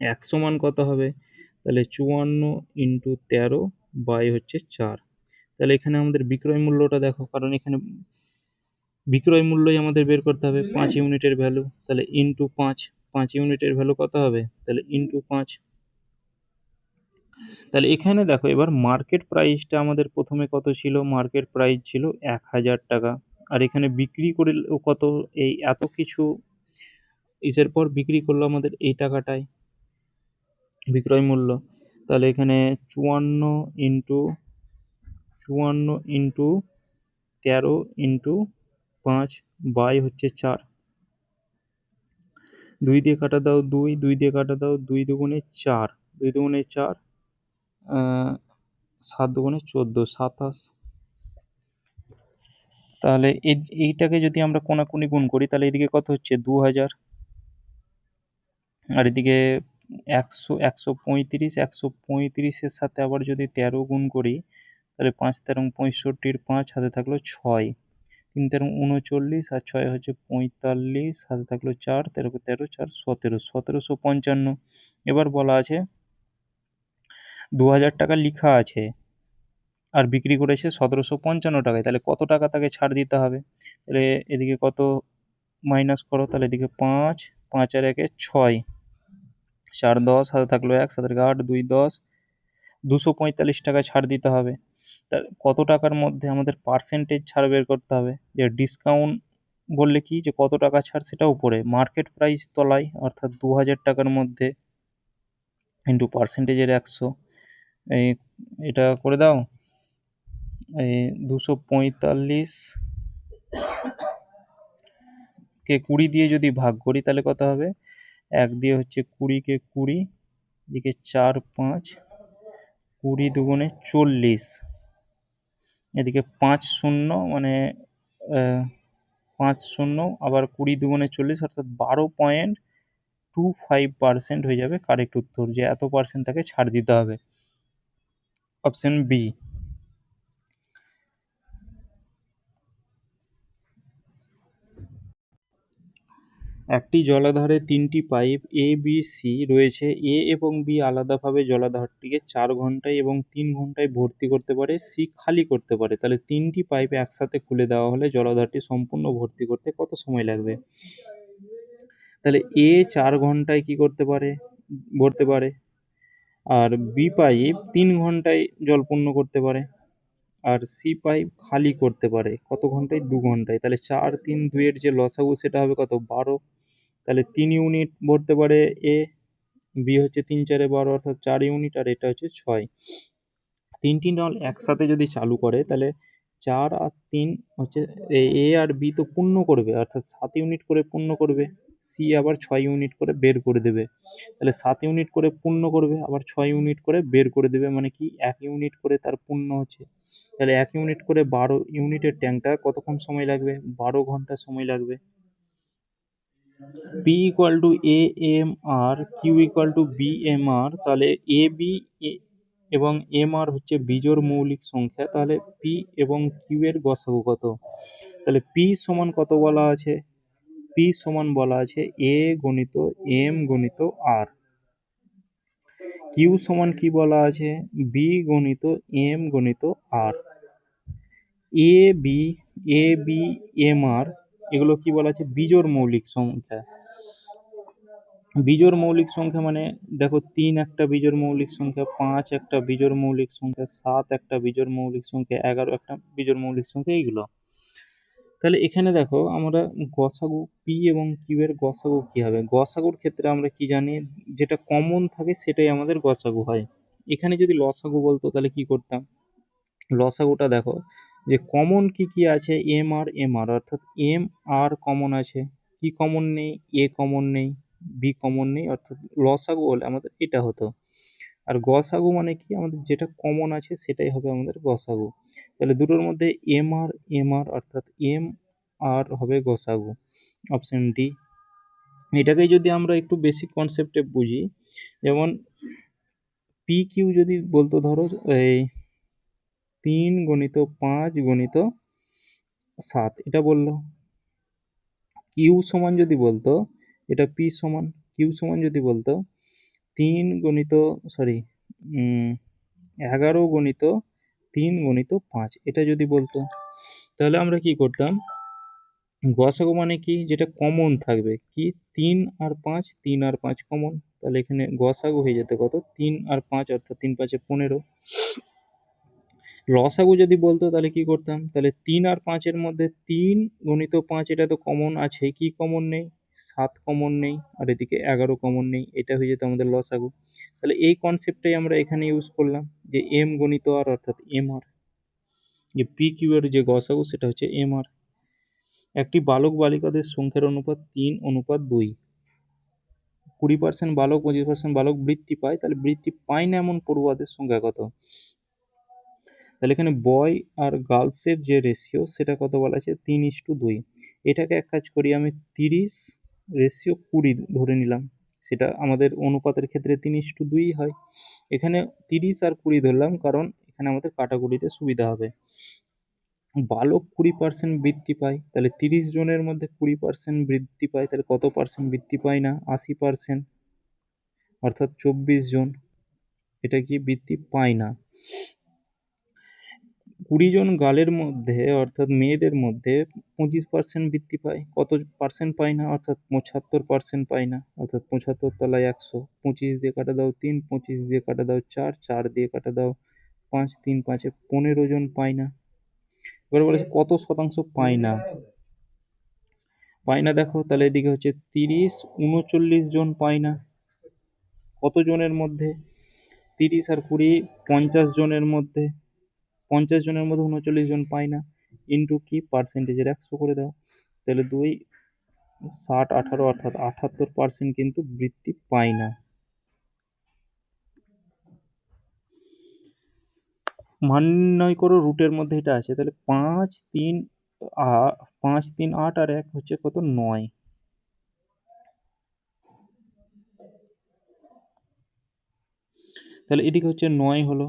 1 সমান কত হবে? তাহলে 54 ইন্টু 13 বাই হচ্ছে 4। তাহলে এখানে আমাদের বিক্রয় মূল্যটা দেখো, কারণ এখানে বিক্রয় মূল্যই আমাদের বের করতে হবে, 5 ইউনিটের ভ্যালু। তাহলে ইন্টু 5, 5 ইউনিটের ভ্যালু কত হবে? তাহলে ইন্টু 5। তাহলে এখানে দেখো এবার মার্কেট প্রাইসটা আমাদের প্রথমে কত ছিল? মার্কেট প্রাইস ছিল 1000 টাকা। আর এখানে বিক্রি করে কত? এই এত কিছু ইসের পর বিক্রি করলো আমাদের এই টাকাটায়, বিক্রয় মূল্য। তাহলে এখানে 54 ইন্টু 13 ইন্টু 5 বাই হচ্ছে 4। 2 দিয়ে কাটা দাও 2, 2 দিয়ে কাটা দাও 2 দুগুণে 4, 2 দুগুণে 4, 7 দুগুণে 14, 27। তাহলে এইটাকে যদি আমরা কোনাকুনি গুণ করি, তাহলে এদিকে কত হচ্ছে? 2000, আর এদিকে 100, 135, 135-এর সাথে আবার যদি 13 গুণ করি, তাহলে 5 13 65, 5 হাতে থাকলো 6, 3 13 39, আর 6 হচ্ছে 45, হাতে থাকলো 4, 13 13 4 17, 1755। এবার বলা আছে 2000 টাকা লিখা আছে আর বিক্রি করেছে 1755 টাকায়। তাহলে কত টাকা তাকে ছাড় দিতে হবে? তাহলে এদিকে কত মাইনাস করো। তাহলে এদিকে 5, 5 আর 1 6, 4 10, হাতে থাকলো 1, 7 8, 2 10, 245 টাকা ছাড় দিতে হবে। তা কত টাকার মধ্যে আমাদের পার্সেন্টেজ ছাড় বের করতে হবে। যে ডিসকাউন্ট বললে কি, যে কত টাকা ছাড় সেটা উপরে, মার্কেট প্রাইস তলায়, অর্থাৎ 2000 টাকার মধ্যে ইন্টু পার্সেন্টেজের 100। এই এটা করে দাও। এই 245 কে 20 দিয়ে যদি ভাগ করি, তাহলে কত হবে? 1 দিয়ে হচ্ছে 20 কে 20, এদিকে 4 5, 20 দুগুণে 40, এদিকে 5 শূন্য মানে 5 শূন্য, আবার 20 দুগুণে 40, অর্থাৎ 12.25% হয়ে যাবে কারেক্ট উত্তর, যে এত পার্সেন্ট তাকে ছাড় দিতে হবে। Option B. একটি জলাধারে ৩টি পাইপ এ, বি, সি রয়েছে। এ এবং বি আলাদাভাবে জলাধারটিকে ৪ ঘন্টায় এবং ৩ ঘন্টায় ভর্তি করতে পারে, সি খালি করতে পারে। তাহলে ৩টি পাইপ একসাথে খুলে দেওয়া হলে জলাধারটি সম্পূর্ণ ভর্তি করতে কত সময় লাগবে? তাহলে এ ৪ ঘন্টায় কি করতে পারে? ভরতে পারে। আর বি পাইপ ৩ ঘন্টায় জল পূর্ণ করতে পারে। আর সি পাইপ খালি করতে পারে কত ঘন্টায়? ২ ঘন্টায়। তাহলে ৪, ৩, ২ এর যে লসাগু সেটা হবে কত? ১২। তাহলে ৩ ইউনিট ভরতে পারে এ, বি হচ্ছে ৩ ৪ 12 অর্থাৎ ৪ ইউনিট, আর এটা হচ্ছে ৬। ৩টি নল একসাথে যদি চালু করে তাহলে ৪ আর ৩ হচ্ছে এ আর বি তো পূর্ণ করবে, অর্থাৎ ৭ ইউনিট করে পূর্ণ করবে। সি আবার ৬ ইউনিট করে বের করে দেবে। তাহলে ৭ ইউনিট করে পূর্ণ করবে, আবার ৬ ইউনিট করে বের করে দেবে, মানে কি ১ ইউনিট করে তার পূর্ণ হচ্ছে। তাহলে ১ ইউনিট করে ১২ ইউনিটের ট্যাঙ্কটা কতক্ষণ সময় লাগবে? ১২ ঘন্টা সময় লাগবে। P equal to AMR, Q equal to BMR, তাহলে AB এবং MR হচ্ছে বিজোড় মৌলিক সংখ্যা। তাহলে P এবং Q এর গসাগু কত? তাহলে P সমান কত বলা আছে? P সমান বলা আছে A গণিত M গণিত R। Q সমান কি বলা আছে? B গণিত M গণিত R। AB, এগুলো কি বলা আছে? বিজোড় মৌলিক সংখ্যা। বিজোড় মৌলিক সংখ্যা মানে দেখো ৩ একটা বিজোড় মৌলিক সংখ্যা, ৫ একটা বিজোড় মৌলিক সংখ্যা, ৭ একটা বিজোড় মৌলিক সংখ্যা, ১১ একটা বিজোড় মৌলিক সংখ্যা, এইগুলো। তাহলে এখানে দেখো আমরা গসাগু পি এবং কিউ এর গসাগু কি হবে? গসাগুর ক্ষেত্রে আমরা কি জানি? যেটা কমন থাকে সেটাই আমাদের গসাগু হয়। এখানে যদি লসাগু বলতো তাহলে কি করতাম? লসাগুটা দেখো যে কমন কি কি আছে? এম আর অর্থাৎ এম আর কমন আছে, কি কমন নেই? এ কমন নেই, বি কমন নেই, অর্থাৎ লসাগু হলে আমাদের এটা হতো। আর গসাগু মানে কি? আমাদের যেটা কমন আছে সেটাই হবে আমাদের গসাগু। তাহলে দুটোর মধ্যে এম আর অর্থাৎ এম আর হবে গসাগু, অপশন ডি। এটাকেই যদি আমরা একটু বেসিক কনসেপ্টে বুঝি, যেমন পি কিউ যদি বলতো ধরো এই ৩ গণিত ৫ গণিত ৭ এটা বললো। কিউ সমান যদি বলতো, এটা পি সমান, কিউ সমান যদি বলতো ৩ গণিত ১১ গণিত ৩ গণিত ৫ এটা যদি বলতো, তাহলে আমরা কি করতাম? গসাগু মানে কি? যেটা কমন থাকবে, কি ৩ আর ৫, ৩ আর ৫ কমন, তাহলে এখানে গসাগু হয়ে যেত কত? ৩ আর ৫ অর্থাৎ ৩ ৫ ১৫। লসাগু যদি বলতো তাহলে কি করতাম? তাহলে ৩ আর ৫ এর মধ্যে ৩ গণিত ৫ এটা তো কমন আছে, কি কমন নেই? ৭ কমন নেই, আর এদিকে ১১ কমন নেই, এটা হয়ে যেত আমাদের লসাগু। তাহলে এই কনসেপ্টটাই আমরা এখানে ইউজ করলাম, যে এম গণিত আর অর্থাৎ এম আর, যে পি কিউ এর যে গসাগু সেটা হচ্ছে এম আর। একটি বালক বালিকাদের সংখ্যার অনুপাত ৩:২। ২০% বালক ২৫% বালক বৃত্তি পায়, তাহলে বৃত্তি পায় না এমন পড়ুয়াদের সংখ্যা কত? তাহলে এখানে বয় আর গার্লসের যে রেশিও সেটা কত বলা আছে? ৩:২। এটাকে এক কাজ করি, আমি ৩০:২০ ধরে নিলাম, সেটা আমাদের অনুপাতের ক্ষেত্রে ৩:২ হয়। এখানে ৩০ আর ২০ ধরলাম কারণ এখানে আমাদের কাটাকুটিতে সুবিধা হবে। বালক ২০% বৃত্তি পায়, তাহলে ৩০ জনের মধ্যে ২০% বৃত্তি পায়, তাহলে কত পার্সেন্ট বৃত্তি পায় না? ৮০%, অর্থাৎ ২৪ জন এটা কি বৃত্তি পায় না। ২০ জন গালের মধ্যে অর্থাৎ মেয়েদের মধ্যে ২৫% বৃত্তি পায়, কত পার্সেন্ট পায় না? অর্থাৎ ৭৫% পায় না, অর্থাৎ ৭৫ তলায় ১০০, ২৫ দিয়ে কাটা দাও ৩, ২৫ দিয়ে কাটা দাও ৪, ৪ দিয়ে কাটা দাও ৫, ৩ ৫-এ ১৫ জন পায় না। এবার বলেছে কত শতাংশ পায় না? পায় না দেখো, তাহলে এদিকে হচ্ছে ৩০, ৩৯ জন পায় না। কত জনের মধ্যে? ৩০ আর ২০, ৫০ জনের মধ্যে। ৫০ জনের মধ্যে ৩৯ জন পায় না, ইন্টু কি পার্সেন্টেজের ১০০ করে দাও, তাহলে ২ ৬০ ১৮ অর্থাৎ ৭৮% কিন্তু বৃত্তি পায় না। মান নির্ণয় করো, রুটের মধ্যে এটা আছে, তাহলে ৫ ৩ ৫ ৩ ৮ আর ১ হচ্ছে কত? ৯। তাহলে এদিকে হচ্ছে ৯ হলো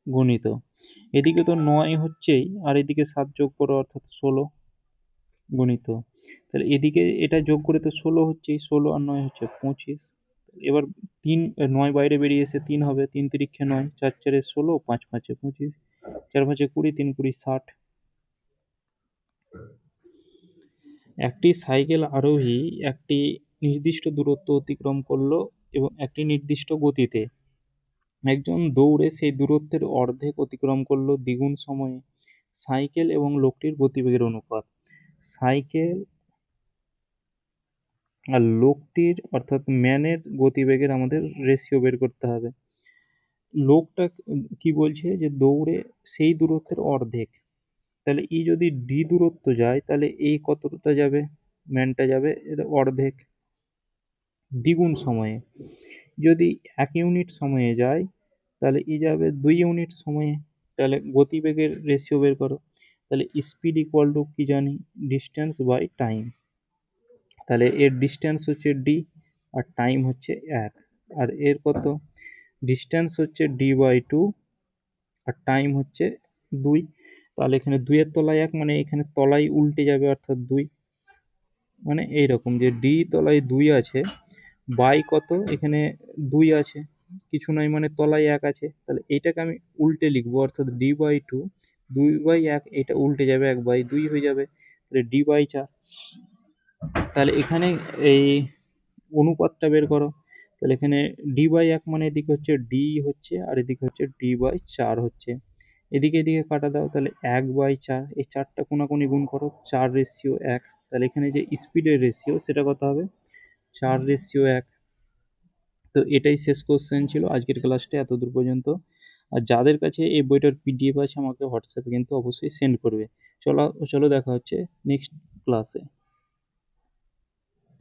গণিত, এদিকে তো ৯ হচ্ছেই, আর এদিকে ৭ যোগ করো অর্থাৎ ১৬। গণিত। তাহলে এদিকে এটা যোগ করে তো 16 হচ্ছেই, 16 আর 9 হচ্ছে 25। এবার 3 9 বাইরে বেরিয়ে এসে 3 হবে, 3 তিরিক্ষে 9, 4 চারে 16, 5 পাঁচে 25, 4 পাঁচে 20, 3 20 60। একটি সাইকেল আরোহী একটি নির্দিষ্ট দূরত্ব অতিক্রম করলো এবং একটি নির্দিষ্ট গতিতে। একজন দৌড়ে সেই দূরত্বের অর্ধেক অতিক্রম করলো দ্বিগুণ সময়ে। সাইকেল এবং লোকটির গতিবেগের অনুপাত। সাইকেল আর লোকটির অর্থাৎ ম্যানের গতিবেগের আমাদের রেশিও বের করতে হবে। লোকটা কি বলছে যে দৌড়ে সেই দূরত্বের অর্ধেক, তাহলে ই যদি ডি দূরত্ব যায় তাহলে এই কতটা যাবে, ম্যানটা যাবে এর অর্ধেক দ্বিগুণ সময়ে। যদি 1 ইউনিট সময়ে যায় তাহলে ই যাবে 2 ইউনিট সময়ে। তাহলে গতিবেগের রেশিও বের করো। তাহলে স্পিড ইকুয়াল টু কি জানি, ডিস্টেন্স বাই টাইম। তাহলে এর ডিস্টেন্স হচ্ছে ডি আর টাইম হচ্ছে 1, আর এর কত, ডিস্টেন্স হচ্ছে ডি বাই 2 আর টাইম হচ্ছে 2। তাহলে এখানে 2 এর তলায় 1 মানে এখানে তলায় উল্টে যাবে অর্থাৎ 2, মানে এইরকম যে ডি তলায় 2 আছে বাই কত, এখানে 2 আছে কিছু নয় মানে তলায় 1 আছে, তাহলে এইটাকে আমি উল্টে লিখবো অর্থাৎ ডি বাই 2, 2 বাই 1 এটা উল্টে যাবে 1 বাই 2 হয়ে যাবে, তাহলে ডি বাই 4। তাহলে এখানে এই অনুপাতটা বের করো। তাহলে এখানে ডি বাই 1 মানে এদিকে হচ্ছে ডি হচ্ছে আর এদিকে হচ্ছে ডি বাই 4 হচ্ছে। এদিকে এদিকে কাটা দাও, তাহলে 1 বাই 4, এই 4টা কোনাকুনি গুণ করো, 4 রেশিও 1। তাহলে এখানে যে স্পিডের রেশিও সেটা কত হবে, 4 রেশিও 1। তো এটাই শেষ কোশ্চেন ছিল আজকের ক্লাসটা এতদূর পর্যন্ত। আর যাদের কাছে এই বইটার পিডিএফ আছে আমাকে হোয়াটসঅ্যাপে কিন্তু অবশ্যই সেন্ড করবে। চলো চলো দেখা হচ্ছে নেক্সট ক্লাসে।